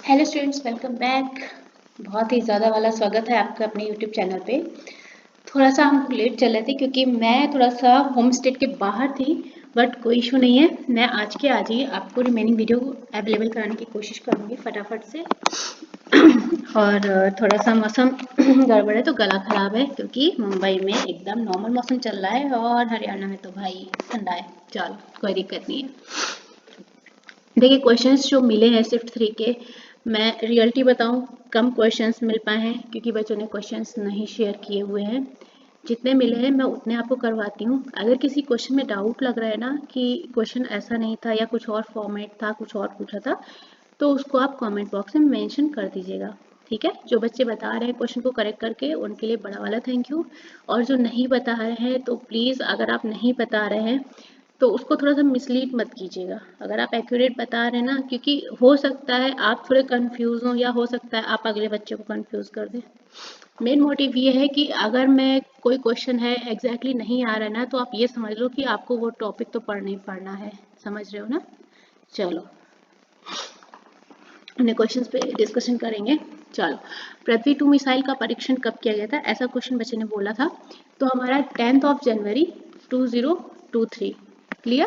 Hello students, welcome back. बहुत ही ज़्यादा वाला स्वागत है आपका अपने यूट्यूब चैनल पे। थोड़ा सा हम लेट चल रहे थे क्योंकि मैं थोड़ा सा होम स्टेट के बाहर थी, बट कोई इशू नहीं है। मैं आज के आज ही आपको रिमेनिंग वीडियो अवेलेबल कराने की कोशिश करूँगी फटाफट से। और थोड़ा सा मौसम गड़बड़ है तो गला ख़राब है क्योंकि मुंबई में एकदम नॉर्मल मौसम चल रहा है और हरियाणा में तो भाई ठंडा है। चलो, कोई दिक्कत नहीं है। देखिए, क्वेश्चंस जो मिले हैं सिर्फ 3 के, मैं रियलिटी बताऊं, कम क्वेश्चंस मिल पाए हैं क्योंकि बच्चों ने क्वेश्चंस नहीं शेयर किए हुए हैं। जितने मिले हैं मैं उतने आपको करवाती हूँ। अगर किसी क्वेश्चन में डाउट लग रहा है ना कि क्वेश्चन ऐसा नहीं था या कुछ और फॉर्मेट था, कुछ और पूछा था, तो उसको आप कमेंट बॉक्स में मेंशन कर दीजिएगा। ठीक है, जो बच्चे बता रहे हैं क्वेश्चन को करेक्ट करके, उनके लिए बड़ा वाला थैंक यू। और जो नहीं बता रहे हैं तो प्लीज़, अगर आप नहीं बता रहे हैं तो उसको थोड़ा सा मिसलीड मत कीजिएगा। अगर आप एक्यूरेट बता रहे हैं ना, क्योंकि हो सकता है आप थोड़े कंफ्यूज हो या हो सकता है आप अगले बच्चे को कंफ्यूज कर दें। मेन मोटिव ये है कि अगर मैं कोई क्वेश्चन है एग्जैक्टली नहीं आ रहा है ना, तो आप ये समझ लो कि आपको वो टॉपिक तो पढ़ना ही पढ़ना है। समझ रहे हो ना? चलो, अपने क्वेश्चंस पे डिस्कशन करेंगे। चलो, पृथ्वी 2 मिसाइल का परीक्षण कब किया गया था, ऐसा क्वेश्चन बच्चे ने बोला था। तो हमारा 10 जनवरी 2023। क्लियर?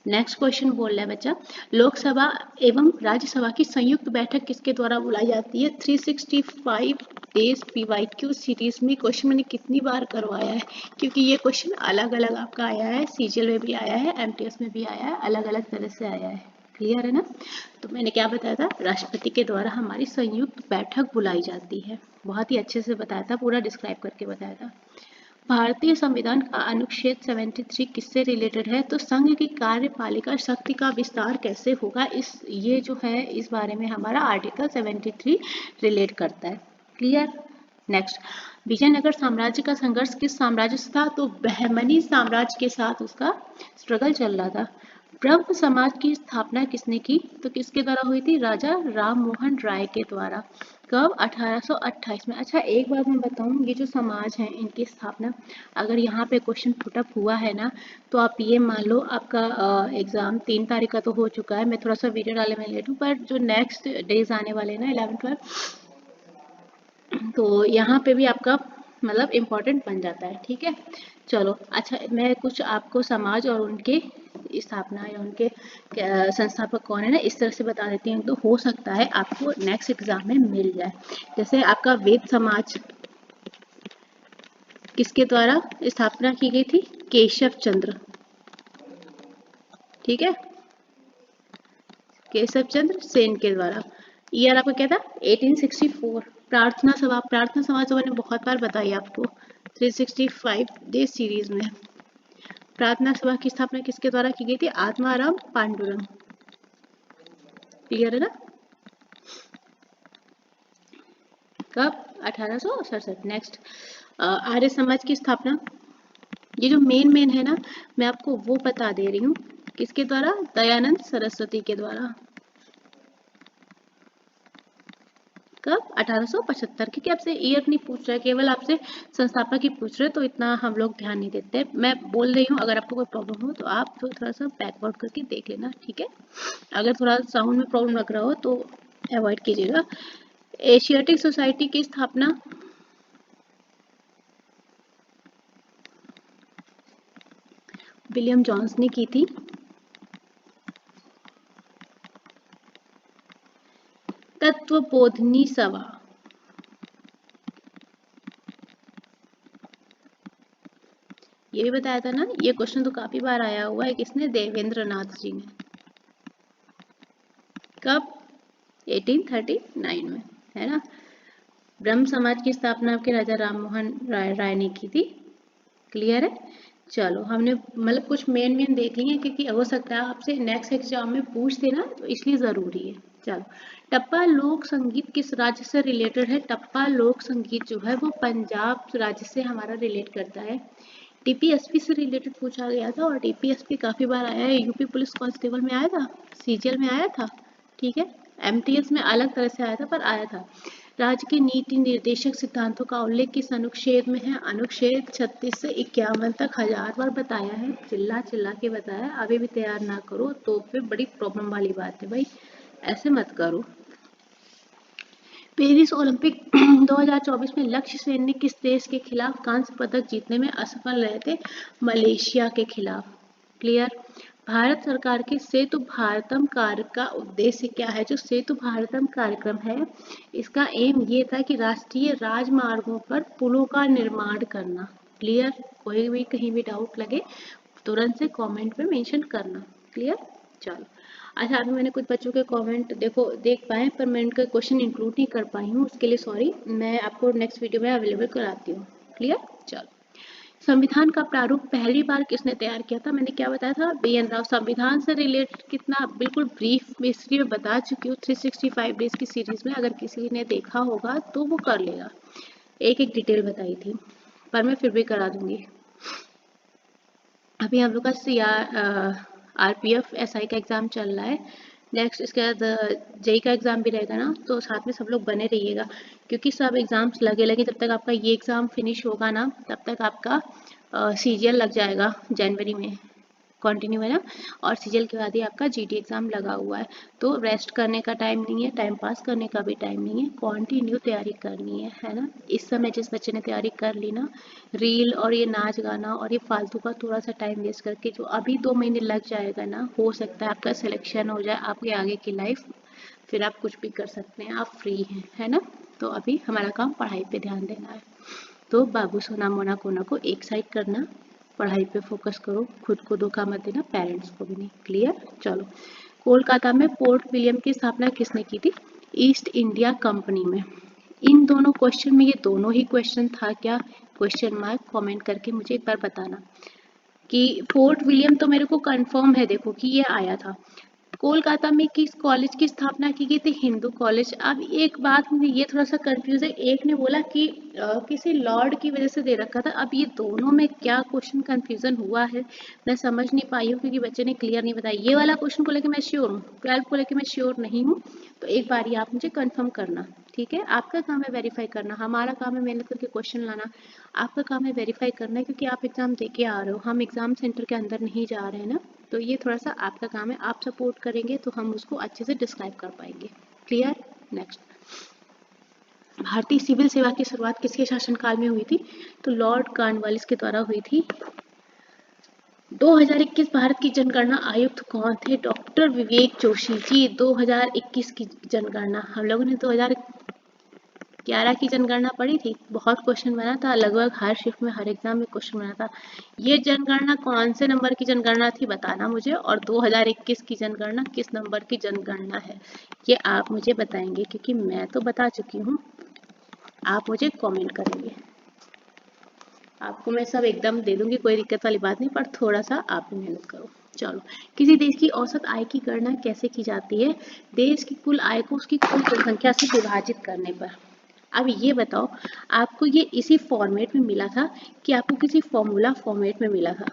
नेक्स्ट क्वेश्चन बोल रहा है बच्चा, लोकसभा एवं राज्यसभा की संयुक्त बैठक किसके द्वारा बुलाई जाती है? 365 डेज PYQ सीरीज में क्वेश्चन मैंने कितनी बार करवाया है, क्योंकि ये क्वेश्चन अलग अलग आपका आया है, CGL में भी आया है, MTS में भी आया है, अलग अलग तरह से आया है। क्लियर है ना? तो मैंने क्या बताया था, राष्ट्रपति के द्वारा हमारी संयुक्त बैठक बुलाई जाती है। बहुत ही अच्छे से बताया था, पूरा डिस्क्राइब करके बताया था। भारतीय संविधान का अनुच्छेद 73 किससे रिलेटेड है? तो संघ की कार्यपालिका शक्ति का विस्तार कैसे होगा, ये जो है इस बारे में हमारा आर्टिकल 73 रिलेट करता है। क्लियर? नेक्स्ट, विजयनगर साम्राज्य का संघर्ष किस साम्राज्य से था? तो बहमनी साम्राज्य के साथ उसका स्ट्रगल चल रहा था। ब्रह्म समाज की स्थापना किसने की? तो किसके द्वारा हुई थी? राजा राम मोहन राय के द्वारा। कब? 1828 में। अच्छा, एक बात मैं बताऊं, ये जो समाज है इनकी स्थापना, अगर यहाँ पे क्वेश्चन पुटअप हुआ है ना, तो आप ये मान लो आपका एग्जाम 3 तारीख का तो हो चुका है। मैं थोड़ा सा वीडियो डालने में लेट हूँ, पर जो नेक्स्ट डेज आने वाले हैं ना 11-12, तो यहाँ पे भी आपका मतलब इम्पोर्टेंट बन जाता है। ठीक है, चलो। अच्छा, मैं कुछ आपको समाज और उनके स्थापना या उनके संस्थापक कौन है ना, इस तरह से बता देती हूँ, तो हो सकता है आपको नेक्स्ट एग्जाम में मिल जाए। जैसे आपका वेद समाज किसके द्वारा स्थापना की गई थी? केशव चंद्र। ठीक है, केशव चंद्र सेन के द्वारा। ईयर आपका क्या था? 1864। प्रार्थना सभा तो मैंने बहुत बार बताई आपको 365 डे सीरीज में। प्रार्थना सभा की स्थापना किसके द्वारा की गई थी? आत्माराम पांडुरंग। क्लियर है ना? कब? 1867। नेक्स्ट, आर्य समाज की स्थापना, ये जो मेन है ना, मैं आपको वो बता दे रही हूँ, किसके द्वारा? दयानंद सरस्वती के द्वारा। कब? 1875। क्योंकि आपसे ईयर नहीं पूछ रहा है, केवल आपसे संस्थापक ही पूछ रहे हैं, तो इतना हम लोग ध्यान नहीं देते। मैं बोल रही हूँ, अगर आपको कोई प्रॉब्लम हो तो आप थोड़ा सा बैकवर्ड करके देख लेना। ठीक है, अगर थोड़ा साउंड में प्रॉब्लम लग रहा हो तो अवॉइड कीजिएगा। एशियाटिक सोसाइटी की स्थापना विलियम जॉन्स ने की थी। तत्वबोधिनी सभा, ये भी बताया था ना, ये क्वेश्चन तो काफी बार आया हुआ है। किसने? देवेंद्र नाथ जी ने। कब? 1839 में, है ना? ब्रह्म समाज की स्थापना आपके राजा राम मोहन राय ने की थी। क्लियर है? चलो, हमने मतलब कुछ मेन देख लिए हैं, क्योंकि हो सकता है आपसे नेक्स्ट एग्जाम में पूछ देना, तो इसलिए ज़रूरी है। चलो, टप्पा लोक संगीत किस राज्य से रिलेटेड है? टप्पा लोक संगीत जो है वो पंजाब राज्य से हमारा रिलेट करता है। DPSP से रिलेटेड पूछा गया था, और DPSP काफ़ी बार आया है। यूपी पुलिस कांस्टेबल में आया था, CGL में आया था। ठीक है, MTS में अलग तरह से आया था, पर आया था। राज्य के नीति निर्देशक सिद्धांतों का उल्लेख किस अनुच्छेद में है? अनुच्छेद 36 से 51 तक 1000 बार बताया है, चिल्ला चिल्ला के बताया। अभी भी तैयार ना करो तो फिर बड़ी प्रॉब्लम वाली बात है भाई, ऐसे मत करो। पेरिस ओलंपिक 2024 में लक्ष्य सेन ने किस देश के खिलाफ कांस्य पदक जीतने में असफल रहे थे? मलेशिया के खिलाफ। क्लियर। भारत सरकार के सेतु भारतम कार्य का उद्देश्य क्या है? जो सेतु भारतम कार्यक्रम है, इसका एम ये था कि राष्ट्रीय राजमार्गों पर पुलों का निर्माण करना। क्लियर। कोई भी कहीं भी डाउट लगे तुरंत से कमेंट में मेंशन करना। क्लियर। चलो, अच्छा अभी मैंने कुछ बच्चों के कमेंट देख पाए, पर मैं उनका क्वेश्चन इंक्लूड नहीं कर पाई हूँ, उसके लिए सॉरी। मैं आपको नेक्स्ट वीडियो में अवेलेबल कराती हूँ। क्लियर। चलो, संविधान का प्रारूप पहली बार किसने तैयार किया था? मैंने क्या बताया था? B N Rao. संविधान से रिलेटेड कितना बिल्कुल ब्रीफ हिस्ट्री में बता चुकी हूँ 365 डेज की सीरीज में, अगर किसी ने देखा होगा तो वो कर लेगा। एक एक डिटेल बताई थी, पर मैं फिर भी करा दूंगी। अभी हम लोग का RPF SI का एग्ज़ाम चल रहा है। नेक्स्ट इसके बाद जेई का एग्ज़ाम भी रहेगा ना, तो साथ में सब लोग बने रहिएगा, क्योंकि सब एग्ज़ाम्स लगे लगे जब तक आपका ये एग्ज़ाम फिनिश होगा ना, तब तक आपका CGL लग जाएगा जनवरी में, कंटिन्यू है ना। और सीजीएल के बाद ही आपका जीडी एग्ज़ाम लगा हुआ है, तो रेस्ट करने का टाइम नहीं है, टाइम पास करने का भी टाइम नहीं है, कंटिन्यू तैयारी करनी है ना। इस समय जिस बच्चे ने तैयारी कर ली ना, रील और ये नाच गाना और ये फालतू का थोड़ा सा टाइम वेस्ट करके जो अभी 2 महीने लग जाएगा ना, हो सकता है आपका सिलेक्शन हो जाए, आपके आगे की लाइफ, फिर आप कुछ भी कर सकते हैं, आप फ्री हैं, है ना। तो अभी हमारा काम पढ़ाई पे ध्यान देना है। तो बाबू सोना मोना कोना को एक साइड करना, पढ़ाई पे फोकस करो, खुद को धोखा मत देना, पेरेंट्स को भी नहीं। क्लियर। चलो, कोलकाता में पोर्ट विलियम की स्थापना किसने की थी? ईस्ट इंडिया कंपनी में। इन दोनों क्वेश्चन में ये दोनों ही क्वेश्चन था क्या? क्वेश्चन मार्क कमेंट करके मुझे एक बार बताना कि फोर्ट विलियम तो मेरे को कंफर्म है, देखो कि ये आया था। कोलकाता में किस कॉलेज की स्थापना की गई थी? हिंदू कॉलेज। अब एक बात मुझे ये थोड़ा सा कंफ्यूज है, एक ने बोला कि किसी लॉर्ड की वजह से दे रखा था, अब ये दोनों में क्या क्वेश्चन कंफ्यूजन हुआ है मैं समझ नहीं पाई हूँ, क्योंकि बच्चे ने क्लियर नहीं बताया। ये वाला क्वेश्चन को लेकर मैं श्योर हूँ, 12 को लेकर मैं श्योर नहीं हूँ, तो एक बार ये आप मुझे कंफर्म करना, ठीक है। आपका काम है वेरीफाई करना, हमारा काम है मेहनत करके क्वेश्चन लाना, आपका काम है वेरीफाई करना, क्योंकि आप एग्जाम दे के आ रहे हो, हम एग्जाम सेंटर के अंदर नहीं जा रहे हैं ना, तो ये थोड़ा सा आपका काम है, आप सपोर्ट करेंगे तो हम उसको अच्छे से डिस्क्राइब कर पाएंगे। क्लियर। नेक्स्ट, भारतीय सिविल सेवा की शुरुआत किसके शासनकाल में हुई थी? तो लॉर्ड कॉर्नवालिस के द्वारा हुई थी। 2021 भारत की जनगणना आयुक्त कौन थे? डॉक्टर विवेक जोशी जी। 2021 की जनगणना, हम लोगों ने 2011 की जनगणना पढ़ी थी, बहुत क्वेश्चन बना था, लगभग हर शिफ्ट में हर एग्जाम में क्वेश्चन बना था। ये जनगणना कौन से नंबर की जनगणना थी बताना मुझे, और 2021 की जनगणना किस नंबर की जनगणना है ये आप मुझे बताएंगे, क्योंकि मैं तो बता चुकी हूँ, आप मुझे कमेंट करेंगे। आपको मैं सब एकदम दे दूंगी, कोई दिक्कत वाली बात नहीं, पर थोड़ा सा आप भी मेहनत करो। चलो, किसी देश की औसत आय की गणना कैसे की जाती है? देश की कुल आय को उसकी कुल जनसंख्या से विभाजित करने पर। अब ये बताओ, आपको ये इसी फॉर्मेट में मिला था कि आपको किसी फॉर्मूला फॉर्मेट में मिला था?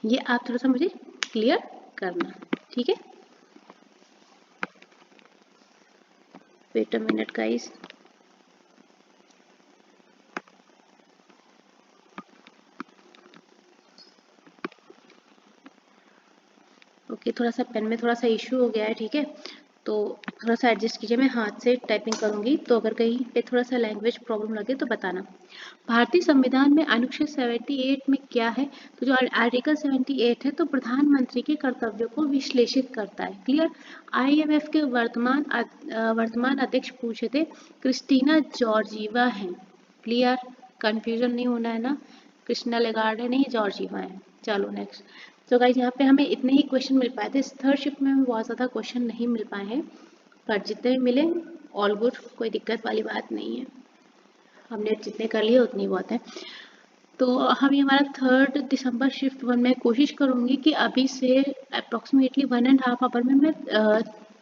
ये आप थोड़ा सा मुझे क्लियर करना, ठीक है। Wait a minute guys. Okay, थोड़ा सा पेन में थोड़ा सा इशू हो गया है, ठीक है, तो थोड़ा सा एडजस्ट कीजिए, मैं हाथ से टाइपिंग करूंगी, तो अगर कहीं पे थोड़ा सा लैंग्वेज प्रॉब्लम लगे तो बताना। भारतीय संविधान में अनुच्छेद 78 में क्या है? तो जो आर्टिकल 78 है, तो प्रधानमंत्री के कर्तव्यों को विश्लेषित करता है। क्लियर। IMF के वर्तमान अध्यक्ष पूछे थे, क्रिस्टीना जॉर्जीवा हैं। क्लियर, कंफ्यूजन नहीं होना है ना, क्रिस्टीना लेगार्डे नहीं, जॉर्जीवा है। चलो नेक्स्ट। तो गाइस यहाँ पे हमें इतने ही क्वेश्चन मिल पाए थे, थर्ड शिफ्ट में हमें बहुत ज़्यादा क्वेश्चन नहीं मिल पाए हैं, पर जितने भी मिले ऑल गुड, कोई दिक्कत वाली बात नहीं है, हमने जितने कर लिए उतनी बहुत है। तो हम हमारा 3 दिसंबर शिफ्ट 1 में कोशिश करूँगी कि अभी से अप्रॉक्सीमेटली 1.5 आवर में मैं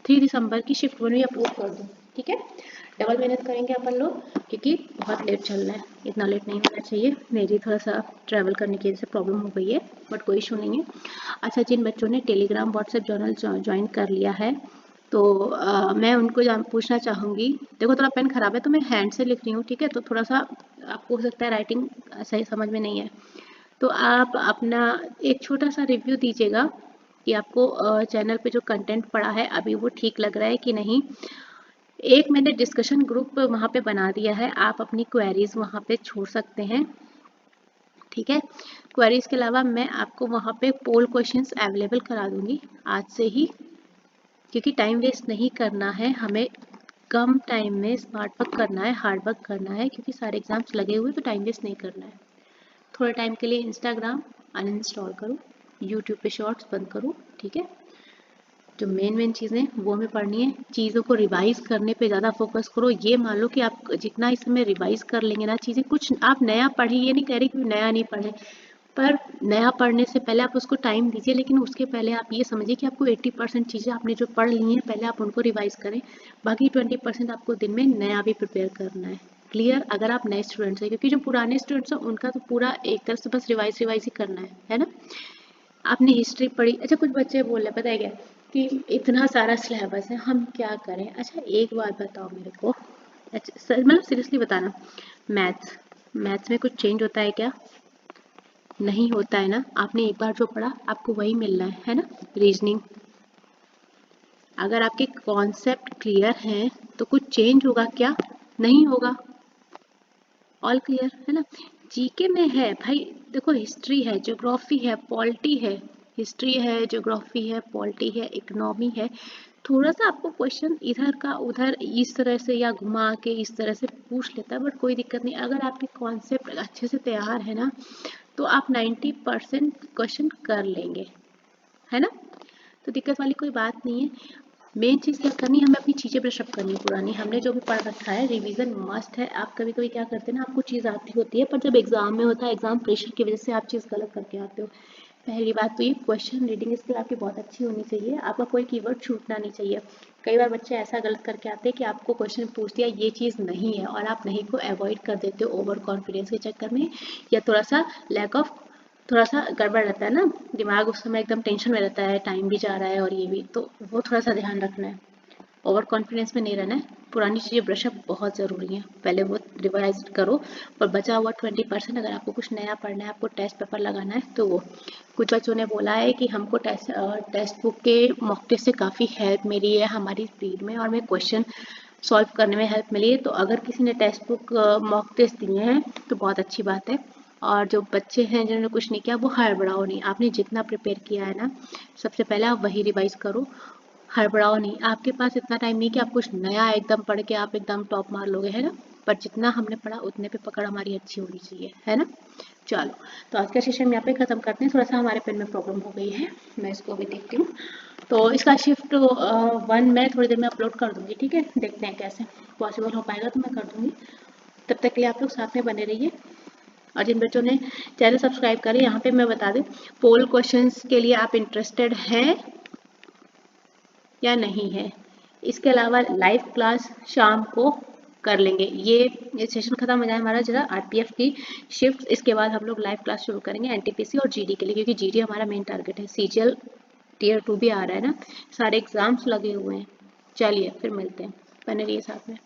3 दिसंबर की शिफ्ट 1 भी अपलोड कर दूँ, ठीक है। डबल मेहनत करेंगे अपन लोग, क्योंकि बहुत लेट चल रहा है, इतना लेट नहीं होना चाहिए, मेरी थोड़ा सा ट्रैवल करने की वजह से प्रॉब्लम हो गई है, बट कोई इशू नहीं है। अच्छा, जिन बच्चों ने टेलीग्राम व्हाट्सएप जर्नल ज्वाइन कर लिया है, तो मैं उनको पूछना चाहूँगी, देखो थोड़ा पेन खराब है तो मैं हैंड से लिख रही हूँ, ठीक है, तो थोड़ा सा आपको हो सकता है राइटिंग सही समझ में नहीं है, तो आप अपना एक छोटा सा रिव्यू दीजिएगा कि आपको चैनल पे जो कंटेंट पड़ा है अभी वो ठीक लग रहा है कि नहीं। एक मैंने डिस्कशन ग्रुप वहाँ पे बना दिया है, आप अपनी क्वेरीज वहाँ पे छोड़ सकते हैं, ठीक है। क्वेरीज के अलावा मैं आपको वहाँ पे पोल क्वेश्चंस अवेलेबल करा दूंगी आज से ही, क्योंकि टाइम वेस्ट नहीं करना है हमें, कम टाइम में स्मार्ट वर्क करना है, हार्ड वर्क करना है, क्योंकि सारे एग्जाम्स लगे हुए तो टाइम वेस्ट नहीं करना है। थोड़े टाइम के लिए इंस्टाग्राम अनइंस्टॉल करो, यूट्यूब पे शॉर्ट्स बंद करो, ठीक है। जो मेन चीज़ें वो हमें पढ़नी है, चीज़ों को रिवाइज करने पे ज़्यादा फोकस करो। ये मान लो कि आप जितना इस समय रिवाइज कर लेंगे ना चीज़ें, कुछ आप नया पढ़े, ये नहीं कह रही कि नया नहीं पढ़े, पर नया पढ़ने से पहले आप उसको टाइम दीजिए, लेकिन उसके पहले आप ये समझिए कि आपको 80% चीज़ें आपने जो पढ़ ली हैं पहले आप उनको रिवाइज करें, बाकी 20% आपको दिन में नया भी प्रिपेयर करना है। क्लियर? अगर आप नए स्टूडेंट्स हैं, क्योंकि जो पुराने स्टूडेंट्स हैं उनका तो पूरा एक तरह से बस रिवाइज ही करना है ना। आपने हिस्ट्री पढ़ी, अच्छा कुछ बच्चे बोल रहे पता है क्या कि इतना सारा सिलेबस है हम क्या करें। अच्छा एक बात बताओ मेरे को, अच्छा सर मतलब सीरियसली बताना, मैथ्स में कुछ चेंज होता है क्या? नहीं होता है ना। आपने एक बार जो पढ़ा आपको वही मिलना है ना। रीजनिंग, अगर आपके कॉन्सेप्ट क्लियर हैं तो कुछ चेंज होगा क्या? नहीं होगा। ऑल क्लियर है ना। जीके में है भाई, देखो हिस्ट्री है, ज्योग्राफी है, पॉलिटी है, हिस्ट्री है, ज्योग्राफी है, पॉलिटी है, इकोनॉमी है। थोड़ा सा आपको क्वेश्चन इधर का उधर इस तरह से या घुमा के इस तरह से पूछ लेता है, बट कोई दिक्कत नहीं। अगर आपके कॉन्सेप्ट अच्छे से तैयार है ना तो आप 90% क्वेश्चन कर लेंगे, है ना। तो दिक्कत वाली कोई बात नहीं है। मेन चीज़ क्या करनी है, हमें अपनी चीज़ें ब्रशअप करनी है पुरानी, हमने जो भी पढ़ रखा है रिवीजन मस्ट है। आप कभी कभी क्या करते हैं ना, आपको चीज़ आती होती है पर जब एग्जाम में होता है, एग्जाम प्रेशर की वजह से आप चीज़ गलत करके आते हो। पहली बात तो ये क्वेश्चन रीडिंग स्किल आपकी बहुत अच्छी होनी चाहिए, आपका कोई कीवर्ड छूटना नहीं चाहिए। कई बार बच्चे ऐसा गलत करके आते हैं कि आपको क्वेश्चन पूछ दिया ये चीज़ नहीं है और आप नहीं को अवॉइड कर देते हो ओवर कॉन्फिडेंस के चक्कर में, या थोड़ा सा लैक ऑफ, थोड़ा सा गड़बड़ रहता है ना, दिमाग उस समय एकदम टेंशन में रहता है, टाइम भी जा रहा है और ये भी, तो वो थोड़ा सा ध्यान रखना है। ओवर कॉन्फिडेंस में नहीं रहना है। पुरानी चीज़ें ब्रशअप बहुत ज़रूरी है, पहले वो रिवाइज करो। पर बचा हुआ 20% अगर आपको कुछ नया पढ़ना है, आपको टेस्ट पेपर लगाना है तो वो, कुछ बच्चों ने बोला है कि हमको टेस्ट बुक के मॉक टेस्ट से काफ़ी हेल्प मिली है हमारी स्पीड में और हमें क्वेश्चन सॉल्व करने में हेल्प मिली है। तो अगर किसी ने टेक्स्ट बुक मॉक टेस्ट दिए हैं तो बहुत अच्छी बात है। और जो बच्चे हैं जिन्होंने कुछ नहीं किया वो हड़बड़ाओ नहीं, आपने जितना प्रिपेयर किया है ना सबसे पहले आप वही रिवाइज करो, हड़बड़ाओ नहीं। आपके पास इतना टाइम नहीं कि आप कुछ नया एकदम पढ़ के आप एकदम टॉप मार लोगे, है ना। पर जितना हमने पढ़ा उतने पे पकड़ हमारी अच्छी होनी चाहिए, है ना। चलो, तो आज का सेशन यहाँ पे ख़त्म करते हैं। थोड़ा सा हमारे पेन में प्रॉब्लम हो गई है, मैं इसको अभी देखती हूँ। तो इसका शिफ्ट 1 मैं थोड़ी देर में अपलोड कर दूँगी, ठीक है। देखते हैं कैसे पॉसिबल हो पाएगा तो मैं कर दूँगी। तब तक के लिए आप लोग साथ में बने रहिए। और जिन बच्चों ने चैनल सब्सक्राइब करें, यहाँ पे मैं बता दूँ पोल क्वेश्चंस के लिए आप इंटरेस्टेड हैं या नहीं है। इसके अलावा लाइव क्लास शाम को कर लेंगे। ये सेशन खत्म हो जाए हमारा जरा आरपीएफ की शिफ्ट, इसके बाद हम लोग लाइव क्लास शुरू करेंगे एनटीपीसी और जीडी के लिए, क्योंकि जीडी हमारा मेन टारगेट है। सीजीएल टियर 2 भी आ रहा है ना, सारे एग्जाम्स लगे हुए हैं। चलिए फिर मिलते हैं, बने रहिए साथ में।